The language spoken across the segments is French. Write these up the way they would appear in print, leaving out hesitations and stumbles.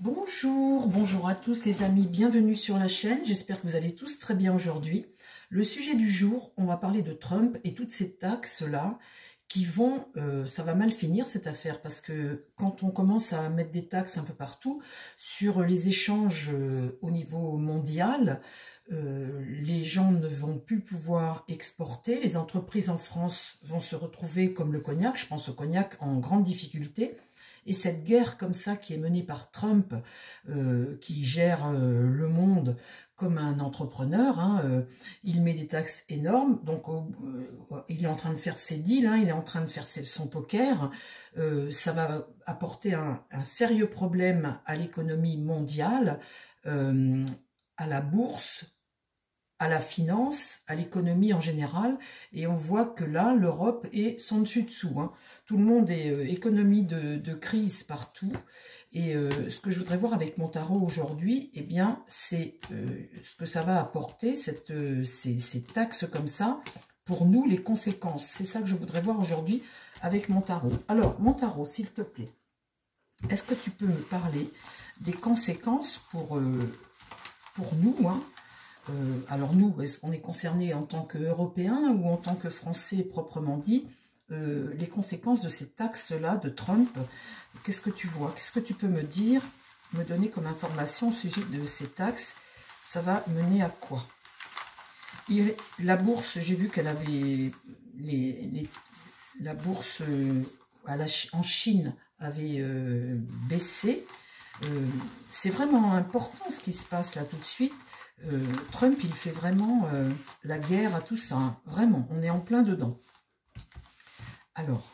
Bonjour à tous les amis, bienvenue sur la chaîne, j'espère que vous allez tous très bien aujourd'hui. Le sujet du jour, on va parler de Trump et toutes ces taxes-là qui vont, ça va mal finir cette affaire parce que quand on commence à mettre des taxes un peu partout sur les échanges au niveau mondial, les gens ne vont plus pouvoir exporter, les entreprises en France vont se retrouver comme le cognac, je pense au cognac en grande difficulté. Et cette guerre comme ça qui est menée par Trump, qui gère le monde comme un entrepreneur, hein, il met des taxes énormes, donc il est en train de faire ses deals, hein, il est en train de faire son poker, ça va apporter un sérieux problème à l'économie mondiale, à la bourse, à la finance, à l'économie en général, et on voit que là, l'Europe est sans dessus dessous, hein. Tout le monde est économie de crise partout, et ce que je voudrais voir avec mon tarot aujourd'hui, eh bien, c'est ce que ça va apporter, ces taxes comme ça, pour nous, les conséquences. C'est ça que je voudrais voir aujourd'hui avec mon tarot. Alors, mon tarot, s'il te plaît, est-ce que tu peux me parler des conséquences pour nous, hein? Alors nous, est-ce qu'on est concerné en tant qu'Européens ou en tant que Français proprement dit, les conséquences de ces taxes-là de Trump, qu'est-ce que tu vois? Qu'est-ce que tu peux me dire, me donner comme information au sujet de ces taxes? Ça va mener à quoi? La bourse, j'ai vu qu'elle avait... la bourse en Chine avait baissé. C'est vraiment important ce qui se passe là tout de suite. Trump, il fait vraiment la guerre à tout ça, hein. Vraiment, on est en plein dedans. Alors,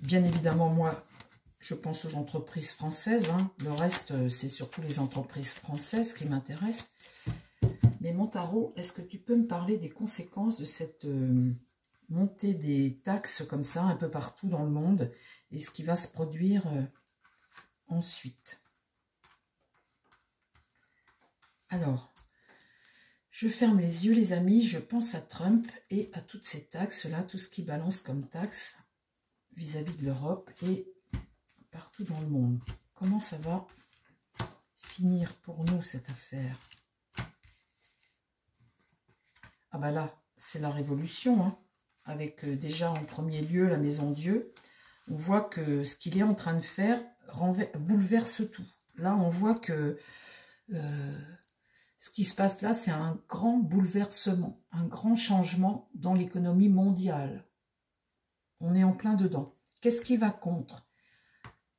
bien évidemment, moi, je pense aux entreprises françaises, hein. Le reste, c'est surtout les entreprises françaises qui m'intéressent. Mais mon tarot, est-ce que tu peux me parler des conséquences de cette montée des taxes comme ça, un peu partout dans le monde, et ce qui va se produire ensuite? Alors, je ferme les yeux les amis, je pense à Trump et à toutes ces taxes-là, tout ce qui balance comme taxes vis-à-vis de l'Europe et partout dans le monde. Comment ça va finir pour nous cette affaire? Ah bah là, c'est la révolution, hein, avec déjà en premier lieu la Maison Dieu. On voit que ce qu'il est en train de faire bouleverse tout. Là, on voit que... ce qui se passe là, c'est un grand bouleversement, un grand changement dans l'économie mondiale. On est en plein dedans. Qu'est-ce qui va contre?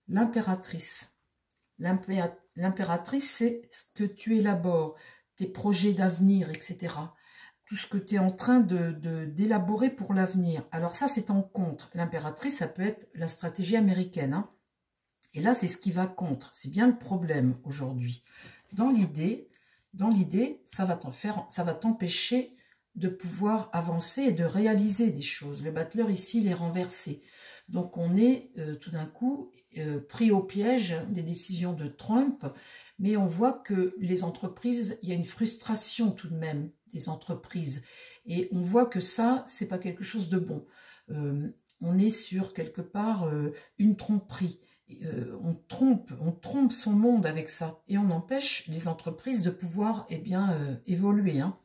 L'impératrice. L'impératrice, c'est ce que tu élabores, tes projets d'avenir, etc. Tout ce que tu es en train d'élaborer pour l'avenir. Alors ça, c'est en contre. L'impératrice, ça peut être la stratégie américaine, hein. Et là, c'est ce qui va contre. C'est bien le problème aujourd'hui. Dans l'idée, ça va t'empêcher de pouvoir avancer et de réaliser des choses. Le battleur ici, il est renversé. Donc, on est tout d'un coup pris au piège des décisions de Trump, mais on voit que les entreprises, il y a une frustration tout de même des entreprises. Et on voit que ça, c'est pas quelque chose de bon. On est sur quelque part une tromperie. On trompe son monde avec ça et on empêche les entreprises de pouvoir évoluer, hein.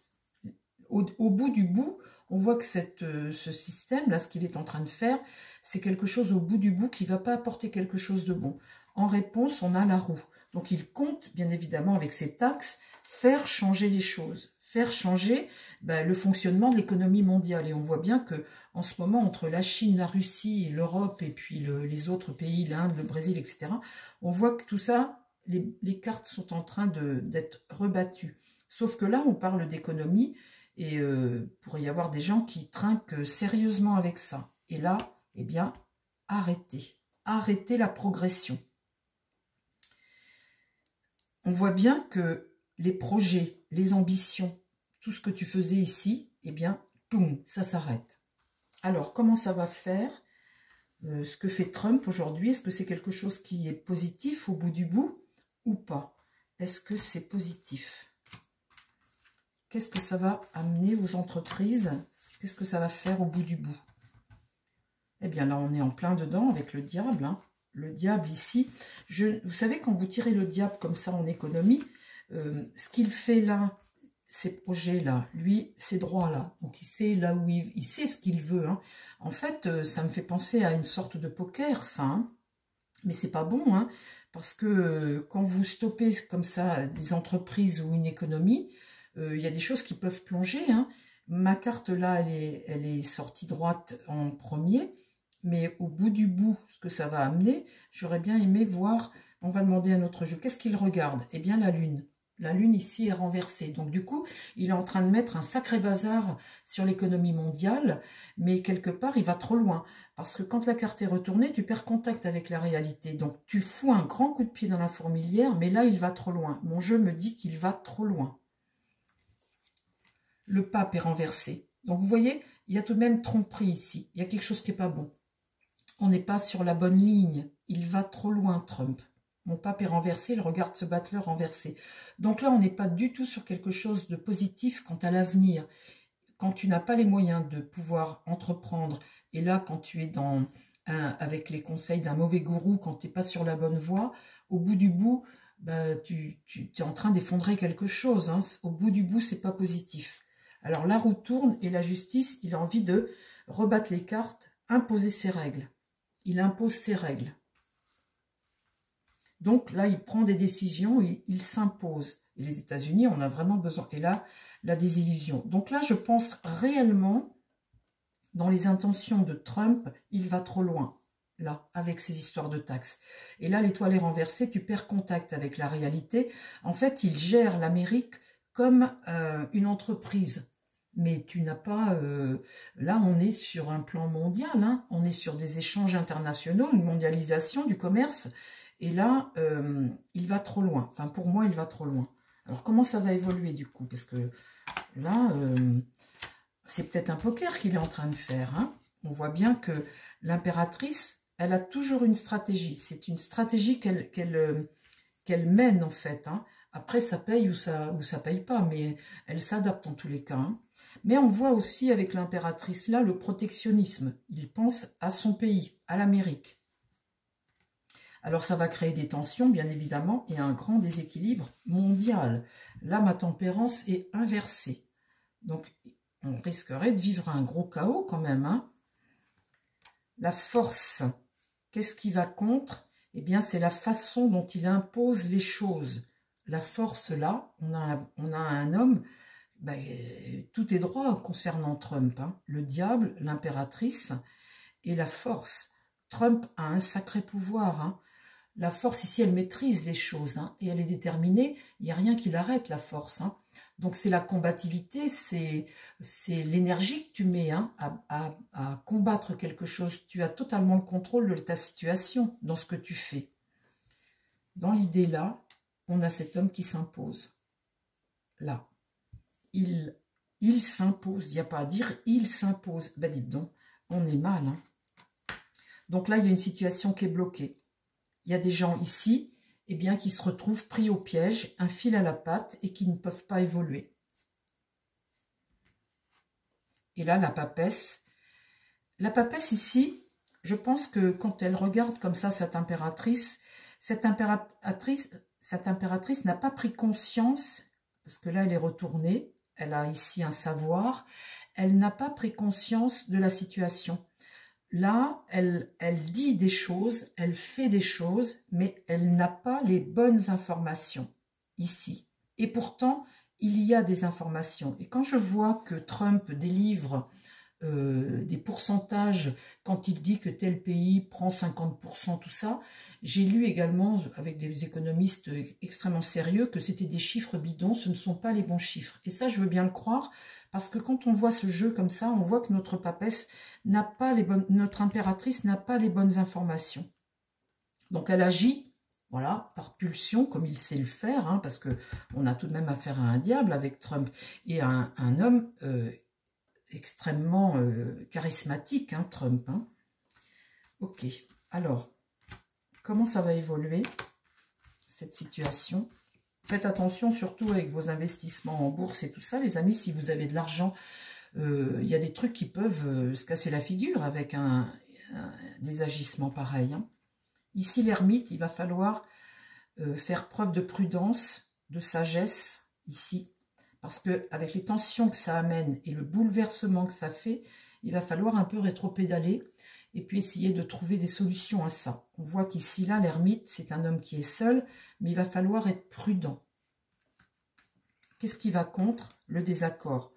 Au bout du bout, on voit que ce système-là, ce qu'il est en train de faire, c'est quelque chose au bout du bout qui ne va pas apporter quelque chose de bon. En réponse, on a la roue. Donc il compte, bien évidemment, avec ses taxes, faire changer les choses, faire changer le fonctionnement de l'économie mondiale. Et on voit bien que en ce moment, entre la Chine, la Russie, l'Europe et puis les autres pays, l'Inde, le Brésil, etc., on voit que tout ça, les cartes sont en train d'être rebattues. Sauf que là, on parle d'économie et pourrait y avoir des gens qui trinquent sérieusement avec ça. Et là, eh bien, arrêtez la progression. On voit bien que les projets, les ambitions, tout ce que tu faisais ici, eh bien, boum, ça s'arrête. Alors, comment ça va faire ce que fait Trump aujourd'hui? Est-ce que c'est quelque chose qui est positif au bout du bout ou pas? Est-ce que c'est positif? Qu'est-ce que ça va amener aux entreprises? Qu'est-ce que ça va faire au bout du bout? Eh bien là, on est en plein dedans avec le diable, hein. le diable ici. Vous savez, quand vous tirez le diable comme ça en économie, ce qu'il fait là, ces projets-là, lui, c'est droit là. Donc, il sait là où il sait ce qu'il veut. Hein. En fait, ça me fait penser à une sorte de poker, ça. Hein. Mais c'est pas bon, hein, parce que quand vous stoppez comme ça des entreprises ou une économie, il y a des choses qui peuvent plonger. Hein. Ma carte là, elle est sortie droite en premier, mais au bout du bout, ce que ça va amener, j'aurais bien aimé voir, on va demander à notre jeu, qu'est-ce qu'il regarde? Eh bien la Lune. La Lune ici est renversée. Donc du coup, il est en train de mettre un sacré bazar sur l'économie mondiale, mais quelque part, il va trop loin. Parce que quand la carte est retournée, tu perds contact avec la réalité. Donc tu fous un grand coup de pied dans la fourmilière, mais là, il va trop loin. Mon jeu me dit qu'il va trop loin. Le pape est renversé. Donc vous voyez, il y a tout de même tromperie ici. Il y a quelque chose qui n'est pas bon. On n'est pas sur la bonne ligne. Il va trop loin, Trump. Mon pape est renversé, il regarde ce battleur renversé. Donc là, on n'est pas du tout sur quelque chose de positif quant à l'avenir. Quand tu n'as pas les moyens de pouvoir entreprendre, et là, quand tu es avec les conseils d'un mauvais gourou, quand tu n'es pas sur la bonne voie, au bout du bout, bah, tu es en train d'effondrer quelque chose. Hein. Au bout du bout, c'est pas positif. Alors la roue tourne et la justice, il a envie de rebattre les cartes, imposer ses règles. Il impose ses règles. Donc là, il prend des décisions, il s'impose. Et les États-Unis, on a vraiment besoin. Et là, la désillusion. Donc là, je pense réellement, dans les intentions de Trump, il va trop loin, là, avec ces histoires de taxes. Et là, l'étoile est renversée, tu perds contact avec la réalité. En fait, il gère l'Amérique comme une entreprise. Mais tu n'as pas... là, on est sur un plan mondial, hein, on est sur des échanges internationaux, une mondialisation du commerce. Et là, il va trop loin. Enfin, pour moi, il va trop loin. Alors, comment ça va évoluer, du coup? Parce que là, c'est peut-être un poker qu'il est en train de faire. Hein. On voit bien que l'impératrice, elle a toujours une stratégie. C'est une stratégie qu'elle mène, en fait. Hein. Après, ça paye ou ça paye pas, mais elle s'adapte en tous les cas. Hein. Mais on voit aussi avec l'impératrice, là, le protectionnisme. Il pense à son pays, à l'Amérique. Alors, ça va créer des tensions, bien évidemment, et un grand déséquilibre mondial. Là, ma tempérance est inversée. Donc, on risquerait de vivre un gros chaos quand même. Hein. La force, qu'est-ce qui va contre? Eh bien, c'est la façon dont il impose les choses. La force, là, on a un homme, ben, tout est droit concernant Trump. Hein. Le diable, l'impératrice et la force. Trump a un sacré pouvoir. Hein. La force, ici, elle maîtrise les choses. Hein, et elle est déterminée. Il n'y a rien qui l'arrête, la force. Hein. Donc, c'est la combativité, c'est l'énergie que tu mets hein, à combattre quelque chose. Tu as totalement le contrôle de ta situation dans ce que tu fais. Dans l'idée là, on a cet homme qui s'impose. Là. Il s'impose. Il n'y a pas à dire, il s'impose. Ben, dites donc, on est mal. Hein. Donc là, il y a une situation qui est bloquée. Il y a des gens ici eh bien, qui se retrouvent pris au piège, un fil à la patte et qui ne peuvent pas évoluer. Et là, la papesse ici, je pense que quand elle regarde comme ça cette impératrice n'a pas pris conscience, parce que là, elle est retournée, elle a ici un savoir, elle n'a pas pris conscience de la situation. Là, elle dit des choses, elle fait des choses, mais elle n'a pas les bonnes informations ici. Et pourtant, il y a des informations. Et quand je vois que Trump délivre des pourcentages, quand il dit que tel pays prend 50%, tout ça, j'ai lu également avec des économistes extrêmement sérieux que c'était des chiffres bidons, ce ne sont pas les bons chiffres. Et ça, je veux bien le croire, parce que quand on voit ce jeu comme ça, on voit que notre papesse n'a pas les bonnes, notre impératrice n'a pas les bonnes informations. Donc elle agit, voilà, par pulsion, comme il sait le faire, hein, parce qu'on a tout de même affaire à un diable avec Trump, et à un homme extrêmement charismatique, hein, Trump. Hein. Ok, alors, comment ça va évoluer, cette situation? Faites attention surtout avec vos investissements en bourse et tout ça, les amis, si vous avez de l'argent, il y a des trucs qui peuvent se casser la figure avec des agissements pareils. Hein. Ici, l'ermite, il va falloir faire preuve de prudence, de sagesse, ici. Parce qu'avec les tensions que ça amène et le bouleversement que ça fait, il va falloir un peu rétropédaler et puis essayer de trouver des solutions à ça. On voit qu'ici, là, l'ermite, c'est un homme qui est seul, mais il va falloir être prudent. Qu'est-ce qui va contre? Le désaccord.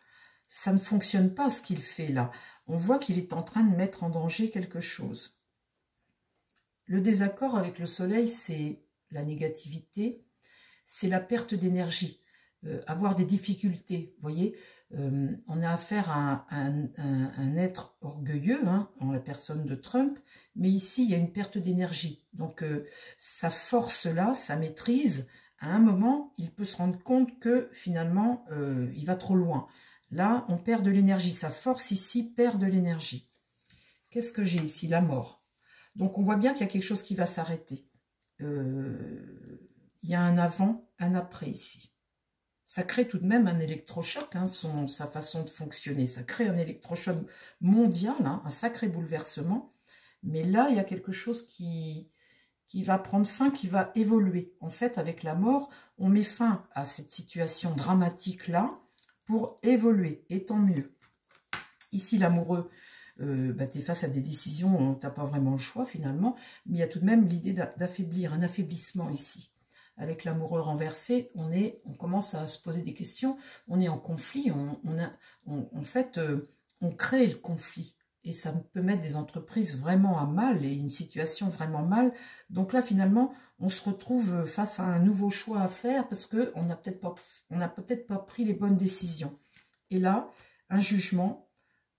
Ça ne fonctionne pas ce qu'il fait là. On voit qu'il est en train de mettre en danger quelque chose. Le désaccord avec le soleil, c'est la négativité, c'est la perte d'énergie. Avoir des difficultés, vous voyez, on a affaire à un être orgueilleux, hein, en la personne de Trump, mais ici, il y a une perte d'énergie. Donc, sa force-là, sa maîtrise, à un moment, il peut se rendre compte que, finalement, il va trop loin. Là, on perd de l'énergie. Sa force, ici, perd de l'énergie. Qu'est-ce que j'ai ici? La mort. Donc, on voit bien qu'il y a quelque chose qui va s'arrêter. Il y a un avant, un après, ici. Ça crée tout de même un électrochoc, hein, sa façon de fonctionner. Ça crée un électrochoc mondial, hein, un sacré bouleversement. Mais là, il y a quelque chose qui va prendre fin, qui va évoluer. En fait, avec la mort, on met fin à cette situation dramatique-là pour évoluer, et tant mieux. Ici, l'amoureux, tu es face à des décisions, tu n'as pas vraiment le choix finalement, mais il y a tout de même l'idée d'affaiblir, un affaiblissement ici. Avec l'amoureux renversé, on commence à se poser des questions, on est en conflit, en fait, on crée le conflit. Et ça peut mettre des entreprises vraiment à mal et une situation vraiment mal. Donc là, finalement, on se retrouve face à un nouveau choix à faire parce qu'on n'a peut-être pas pris les bonnes décisions. Et là, un jugement,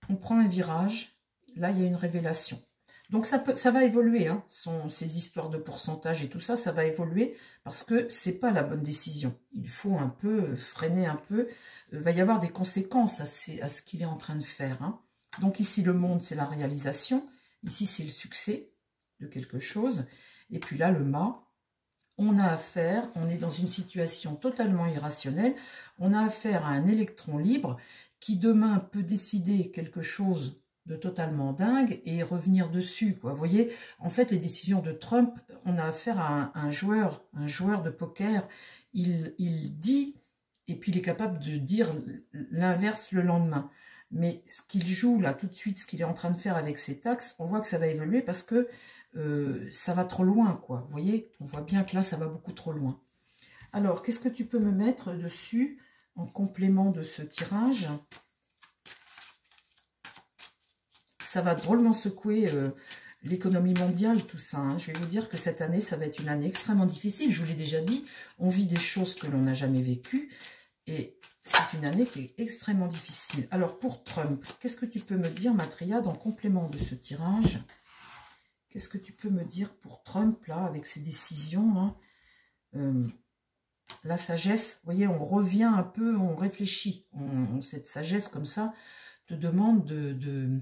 on prend un virage, là, il y a une révélation. Donc ça va évoluer, hein, ces histoires de pourcentage et tout ça, ça va évoluer parce que c'est pas la bonne décision. Il faut un peu freiner un peu. Il va y avoir des conséquences à ce qu'il est en train de faire. Hein. Donc ici, le monde, c'est la réalisation. Ici, c'est le succès de quelque chose. Et puis là, le mât, on a affaire, on est dans une situation totalement irrationnelle. On a affaire à un électron libre qui demain peut décider quelque chose de totalement dingue et revenir dessus, quoi. Vous voyez, en fait, les décisions de Trump, on a affaire à un joueur de poker. Il dit, et puis il est capable de dire l'inverse le lendemain. Mais ce qu'il joue là tout de suite, ce qu'il est en train de faire avec ses taxes, on voit que ça va évoluer parce que ça va trop loin, quoi. Vous voyez, on voit bien que là, ça va beaucoup trop loin. Alors, qu'est-ce que tu peux me mettre dessus en complément de ce tirage? Ça va drôlement secouer l'économie mondiale, tout ça. Hein. Je vais vous dire que cette année, ça va être une année extrêmement difficile. Je vous l'ai déjà dit, on vit des choses que l'on n'a jamais vécues. Et c'est une année qui est extrêmement difficile. Alors, pour Trump, qu'est-ce que tu peux me dire, ma triade, en complément de ce tirage? Qu'est-ce que tu peux me dire pour Trump, là, avec ses décisions, hein? La sagesse, vous voyez, on revient un peu, on réfléchit. Cette sagesse, comme ça, te demande de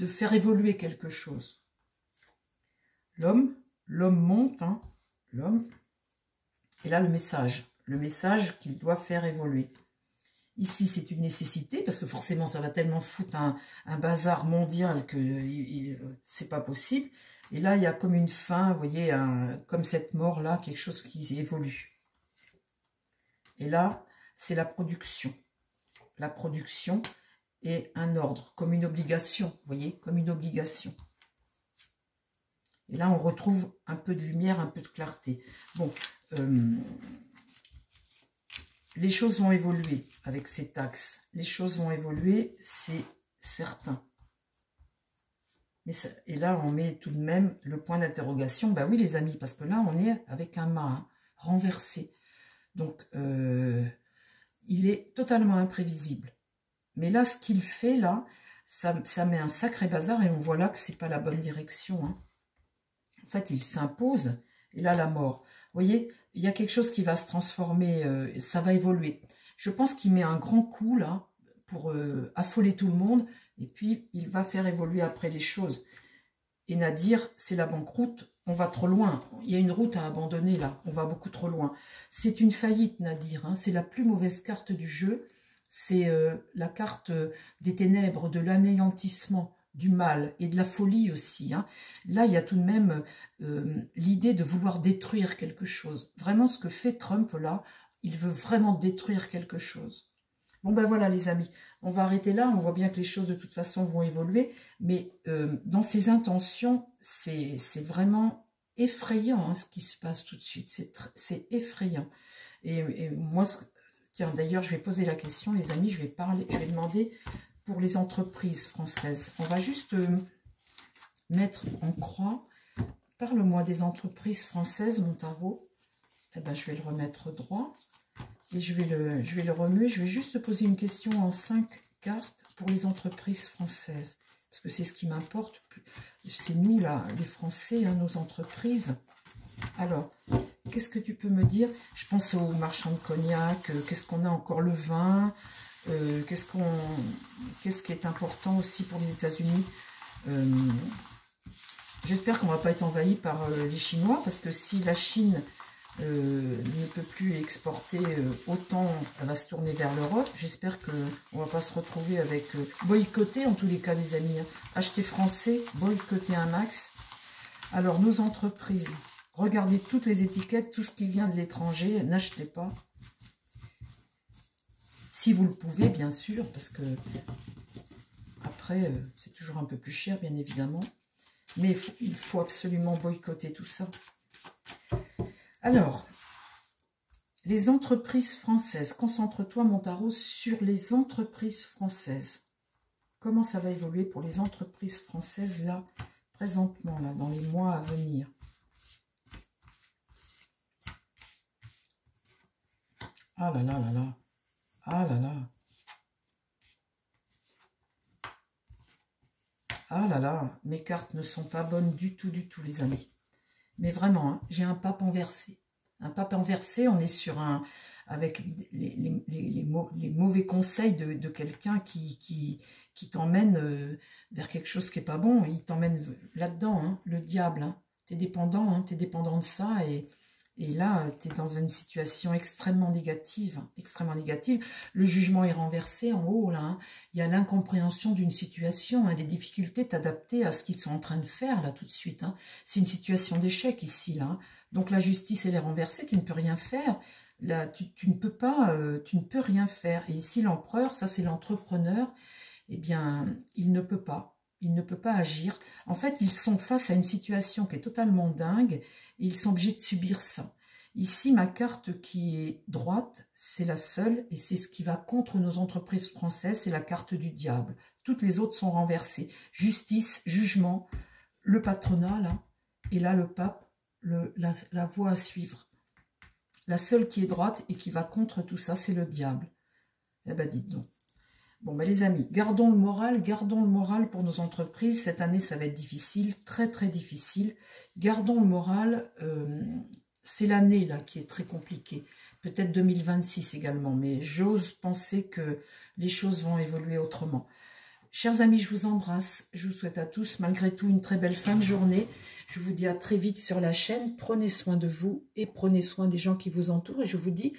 faire évoluer quelque chose. L'homme monte, hein, l'homme. Et là, le message qu'il doit faire évoluer. Ici, c'est une nécessité, parce que forcément, ça va tellement foutre un bazar mondial que c'est pas possible. Et là, il y a comme une fin, vous voyez, comme cette mort-là, quelque chose qui évolue. Et là, c'est la production. La production et un ordre, comme une obligation, vous voyez, comme une obligation. Et là, on retrouve un peu de lumière, un peu de clarté. Bon, les choses vont évoluer avec ces taxes. Les choses vont évoluer, c'est certain. Mais ça, et là, on met tout de même le point d'interrogation. Ben oui, les amis, parce que là, on est avec un mât, hein, renversé. Donc, il est totalement imprévisible. Mais là, ce qu'il fait, là, ça met un sacré bazar et on voit là que c'est pas la bonne direction. Hein. En fait, il s'impose. Et là, la mort. Vous voyez, il y a quelque chose qui va se transformer, ça va évoluer. Je pense qu'il met un grand coup, là, pour affoler tout le monde. Et puis, il va faire évoluer après les choses. Et Nadir, c'est la banqueroute. On va trop loin. Il y a une route à abandonner, là. On va beaucoup trop loin. C'est une faillite, Nadir. Hein. C'est la plus mauvaise carte du jeu. C'est la carte des ténèbres, de l'anéantissement. du mal et de la folie aussi. Hein. Là, il y a tout de même l'idée de vouloir détruire quelque chose. Vraiment, ce que fait Trump là, il veut vraiment détruire quelque chose. Bon ben voilà les amis, on va arrêter là, on voit bien que les choses de toute façon vont évoluer, mais dans ses intentions, c'est vraiment effrayant hein, ce qui se passe tout de suite, c'est effrayant. Et moi, tiens d'ailleurs je vais poser la question les amis, je vais demander pour les entreprises françaises. On va juste mettre en croix, parle-moi des entreprises françaises mon tarot, eh ben, je vais le remettre droit. Et je vais le remuer. Je vais juste poser une question en 5 cartes pour les entreprises françaises. Parce que c'est ce qui m'importe. C'est nous, là, les Français, hein, nos entreprises. Alors, qu'est-ce que tu peux me dire? Je pense aux marchands de cognac. Qu'est-ce qu'on a encore? Le vin. Qu'est-ce qui est important aussi pour les États-Unis? J'espère qu'on ne va pas être envahi par les Chinois. Parce que si la Chine... ne peut plus exporter autant, elle va se tourner vers l'Europe. J'espère qu'on ne va pas se retrouver avec boycotter en tous les cas les amis. Hein. Acheter français, boycotter un max. Alors nos entreprises, regardez toutes les étiquettes, tout ce qui vient de l'étranger, n'achetez pas. Si vous le pouvez bien sûr, parce que après c'est toujours un peu plus cher bien évidemment. Mais il faut absolument boycotter tout ça. Alors, les entreprises françaises. Concentre-toi, mon tarot, sur les entreprises françaises. Comment ça va évoluer pour les entreprises françaises, là, présentement, là, dans les mois à venir? Ah là là là là. Ah là là. Ah là là. Mes cartes ne sont pas bonnes du tout, les amis. Mais vraiment, hein, j'ai un pape inversé. Un pape inversé, on est sur un... avec les mauvais conseils de quelqu'un qui t'emmène vers quelque chose qui n'est pas bon. Il t'emmène là-dedans, hein, le diable. Hein. Tu es dépendant, hein, tu es dépendant de ça. Et là, tu es dans une situation extrêmement négative. Extrêmement négative. Le jugement est renversé en haut. Là, hein. Il y a l'incompréhension d'une situation, hein, des difficultés t'adapter à ce qu'ils sont en train de faire là tout de suite. Hein. C'est une situation d'échec ici. Là. Hein. Donc la justice, elle est renversée, tu ne peux rien faire. Là, tu ne peux pas, tu ne peux rien faire. Et ici, l'empereur, ça c'est l'entrepreneur, eh bien, il ne peut pas. Il ne peut pas agir. En fait, ils sont face à une situation qui est totalement dingue et ils sont obligés de subir ça. Ici, ma carte qui est droite, c'est la seule et c'est ce qui va contre nos entreprises françaises, c'est la carte du diable. Toutes les autres sont renversées. Justice, jugement, le patronat, là, et là, le pape, la voie à suivre. La seule qui est droite et qui va contre tout ça, c'est le diable. Eh ben, dites donc. Bon, ben les amis, gardons le moral pour nos entreprises. Cette année, ça va être difficile, très, très difficile. Gardons le moral. C'est l'année, là, qui est très compliquée. Peut-être 2026 également, mais j'ose penser que les choses vont évoluer autrement. Chers amis, je vous embrasse. Je vous souhaite à tous, malgré tout, une très belle fin de journée. Je vous dis à très vite sur la chaîne. Prenez soin de vous et prenez soin des gens qui vous entourent. Et je vous dis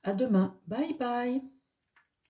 à demain. Bye bye.